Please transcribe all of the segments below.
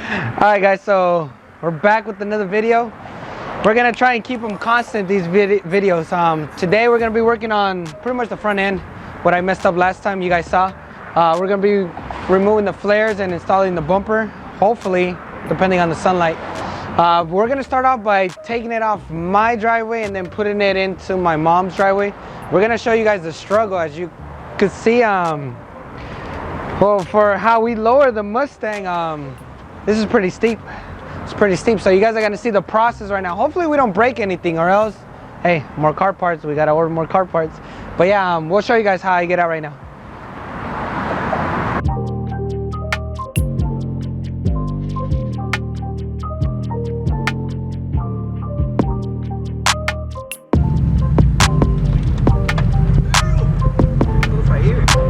Alright guys, so we're back with another video. We're gonna try and keep them constant, these videos. Today we're gonna be working on pretty much the front end, what I messed up last time you guys saw. We're gonna be removing the flares and installing the bumper, hopefully, depending on the sunlight. We're gonna start off by taking it off my driveway and then putting it into my mom's driveway. We're gonna show you guys the struggle. As you could see, well, for how we lower the Mustang, this is pretty steep. It's pretty steep, so you guys are gonna see the process right now. Hopefully we don't break anything, or else, hey, more car parts. We gotta order more car parts. But yeah, we'll show you guys how I get out right now.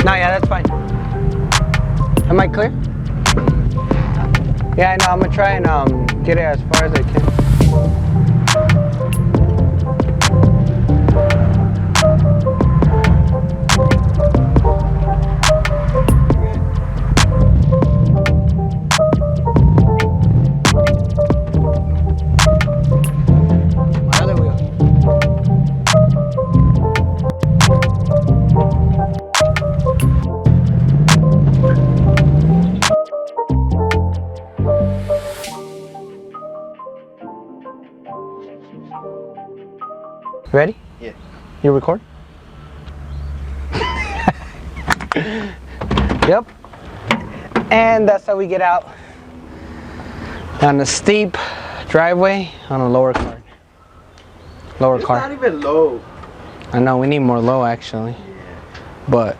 No, yeah, that's fine. Am I clear? Yeah, I know. I'm gonna try and get it as far as I can. My other wheel. Ready? Yeah. You record? Yep. And that's how we get out on the steep driveway on a lower car. Lower car. It's not even low. I know, we need more low actually. Yeah. But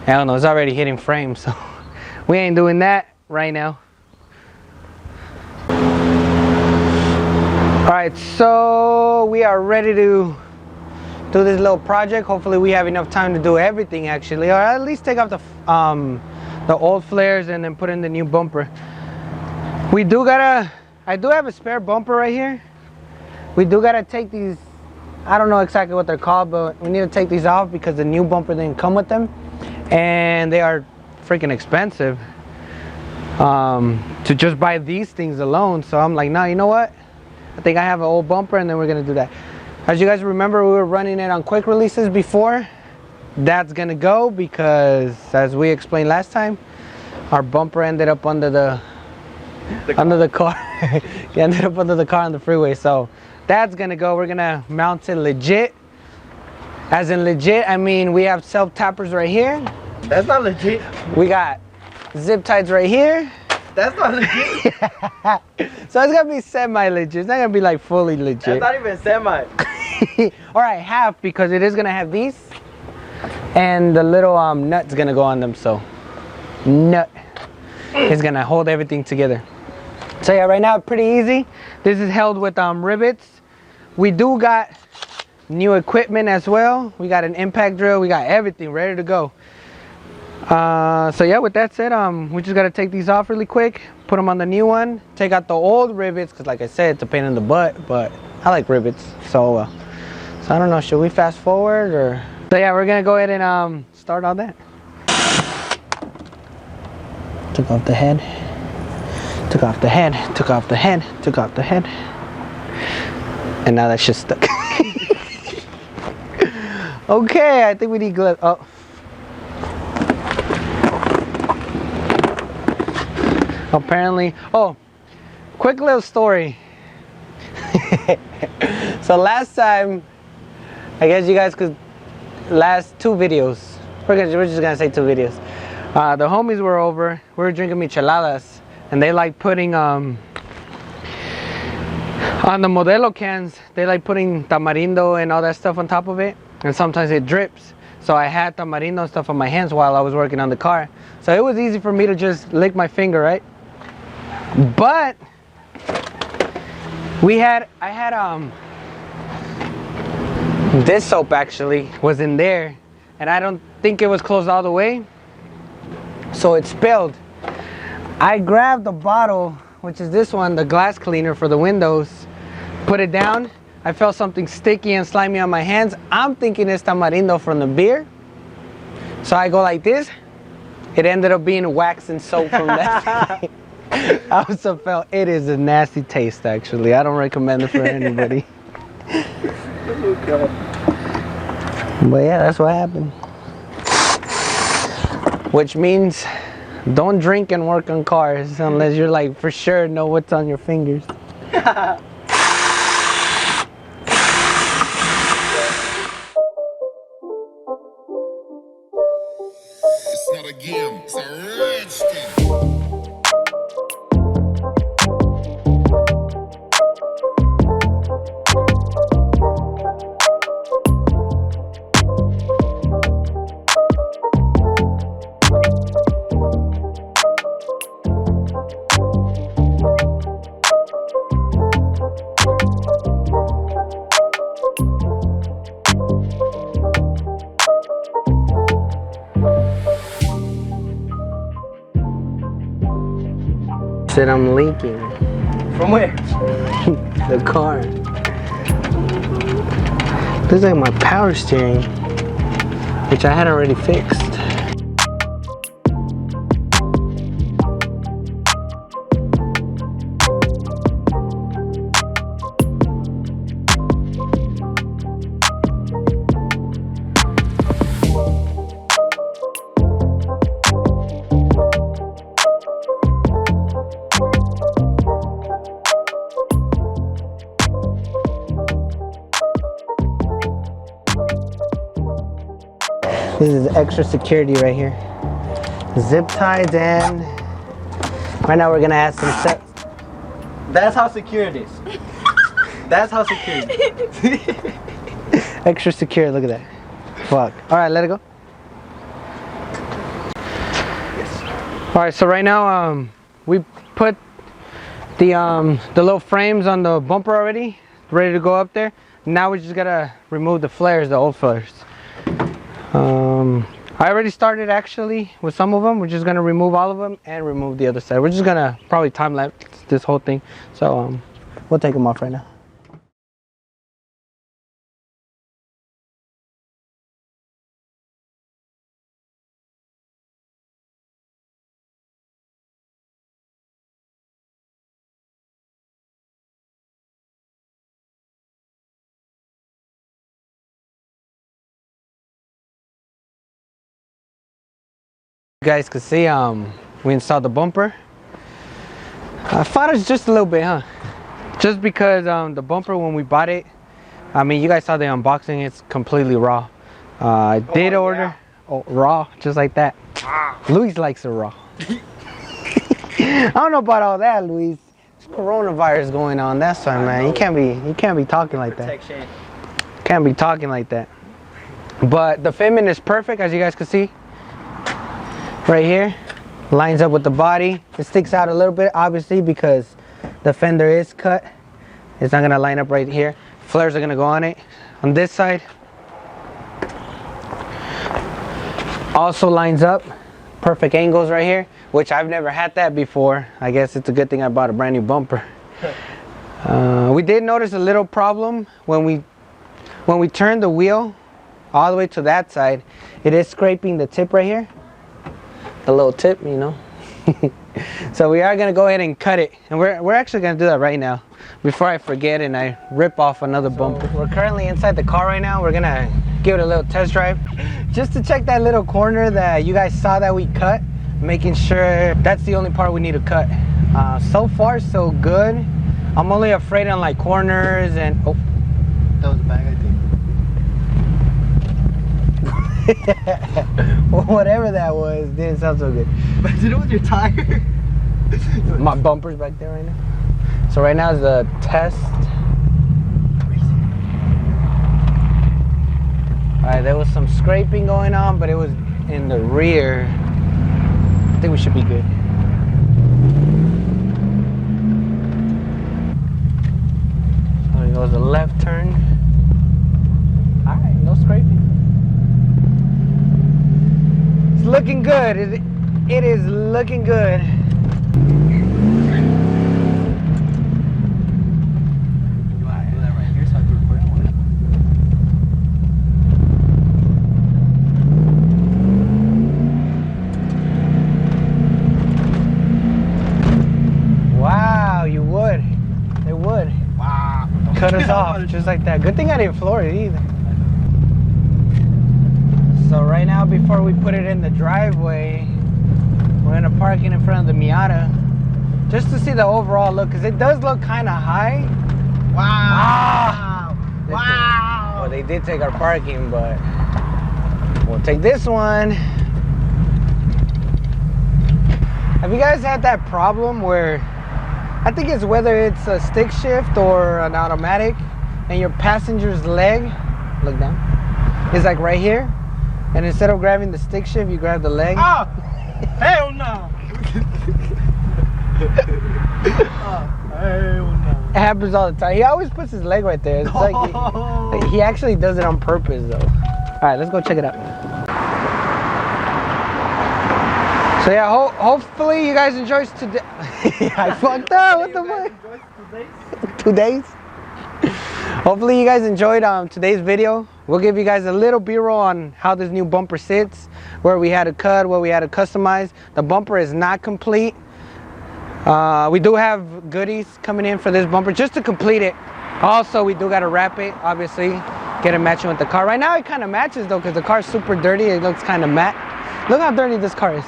I don't know, it's already hitting frames, so we ain't doing that right now. Alright, so we are ready to do this little project. Hopefully we have enough time to do everything actually, or at least take off the old flares and then put in the new bumper. I do have a spare bumper right here. We do gotta take these, I don't know exactly what they're called, but we need to take these off because the new bumper didn't come with them, and they are freaking expensive to just buy these things alone. So I'm like, nah, you know what, I think I have an old bumper, and then we're gonna do that. As you guys remember, we were running it on quick releases before. That's gonna go because, as we explained last time, our bumper ended up under the car. He ended up under the car on the freeway, so that's gonna go. We're gonna mount it legit. As in legit, I mean we have self tappers right here. That's not legit. We got zip ties right here. That's not legit. So it's gonna be semi-legit. It's not gonna be like fully legit. That's not even semi. Alright, half, because it is gonna have these, and the little nut's gonna go on them, so nut is gonna hold everything together. So yeah, right now pretty easy. This is held with rivets. We do got new equipment as well. We got an impact drill. We got everything ready to go. So yeah, with that said, we just gotta take these off really quick, put them on the new one, take out the old rivets, because like I said, it's a pain in the butt, but I like rivets. So I don't know, should we fast forward or? So yeah, we're gonna go ahead and start all that. Took off the head, took off the head, took off the head, took off the head, and now that's just stuck. Okay, I think we need gloves. Oh. Apparently, oh, quick little story. So last time, I guess you guys could, last two videos, we're just gonna say two videos. The homies were over, we were drinking micheladas, and they like putting, on the Modelo cans, they like putting tamarindo and all that stuff on top of it, and sometimes it drips. So I had tamarindo stuff on my hands while I was working on the car. So it was easy for me to just lick my finger, right? But I had this soap actually was in there, and I don't think it was closed all the way, so it spilled. I grabbed the bottle, which is this one, the glass cleaner for the windows, put it down. I felt something sticky and slimy on my hands. I'm thinking it's tamarindo from the beer, so I go like this. It ended up being wax and soap from that. I also felt it is a nasty taste, actually. I don't recommend it for anybody. But yeah, that's what happened. Which means don't drink and work on cars unless you're like for sure know what's on your fingers. It's not a game, it's a rich thing. Said I'm leaking. From where? The car. This is like my power steering, which I had already fixed. This is extra security right here. Zip ties, and right now we're gonna add some set. That's how secure it is. That's how secure it is. Extra secure, look at that. Fuck. Alright, let it go. Alright, so right now we put the little frames on the bumper already, ready to go up there. Now we just gotta remove the flares, the old flares. I already started actually with some of them. We're just gonna remove all of them and remove the other side. We're just gonna probably time lapse this whole thing. So we'll take them off right now. You guys can see we installed the bumper. I thought it's just a little bit, huh? Just because the bumper, when we bought it, I mean, you guys saw the unboxing, it's completely raw. I did order raw, just like that. Luis likes it raw. I don't know about all that, Luis. There's coronavirus going on, that's why, man. You can't be talking like that. Protection. Can't be talking like that. But the fitment is perfect, as you guys can see. Right here, lines up with the body. It sticks out a little bit, obviously, because the fender is cut. It's not gonna line up right here. Flares are gonna go on it. On this side, also lines up. Perfect angles right here, which I've never had that before. I guess it's a good thing I bought a brand new bumper. We did notice a little problem when we turn the wheel all the way to that side. It is scraping the tip right here. A little tip, you know. So we are gonna go ahead and cut it, and we're actually gonna do that right now before I forget and I rip off another bumper. We're currently inside the car right now. We're gonna give it a little test drive just to check that little corner that you guys saw that we cut, making sure that's the only part we need to cut. So far so good. I'm only afraid on like corners and oh, that was a bag, I think. Whatever that was, didn't sound so good. But did it with your tire? My bumper's back there right now. So right now is the test. Alright, there was some scraping going on, but it was in the rear. I think we should be good. So it goes a left turn. Alright, no scraping. Looking good. It is looking good. cut us off just like that. Good thing I didn't floor it either. So right now, before we put it in the driveway, we're gonna park it in front of the Miata just to see the overall look, because it does look kind of high. Wow! Wow! Well, they did take our parking, but we'll take this one. Have you guys had that problem where, I think it's whether it's a stick shift or an automatic, and your passenger's leg, look down, is like right here, and instead of grabbing the stick shift, you grab the leg? Oh! Hell no! Hell no! It happens all the time. He always puts his leg right there. It's like he actually does it on purpose though. All right, let's go check it out. So yeah, hopefully you guys enjoyed today. I fucked up. What the fuck? 2 days. Hopefully you guys enjoyed today's video. We'll give you guys a little B-roll on how this new bumper sits, where we had to cut, where we had to customize. The bumper is not complete. We do have goodies coming in for this bumper just to complete it. Also, we do got to wrap it, obviously, get it matching with the car. Right now it kind of matches though, because the car's super dirty. It looks kind of matte. Look how dirty this car is.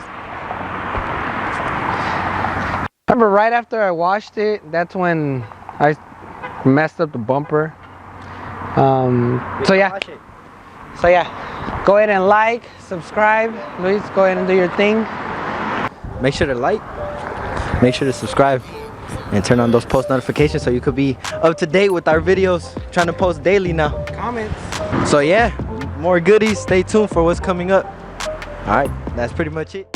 Remember, right after I washed it, that's when I messed up the bumper. So yeah, go ahead and like, subscribe. Luis, go ahead and do your thing. Make sure to like, make sure to subscribe, and turn on those post notifications so you could be up to date with our videos. Trying to post daily now. Comments. So yeah, more goodies. Stay tuned for what's coming up. All right, that's pretty much it.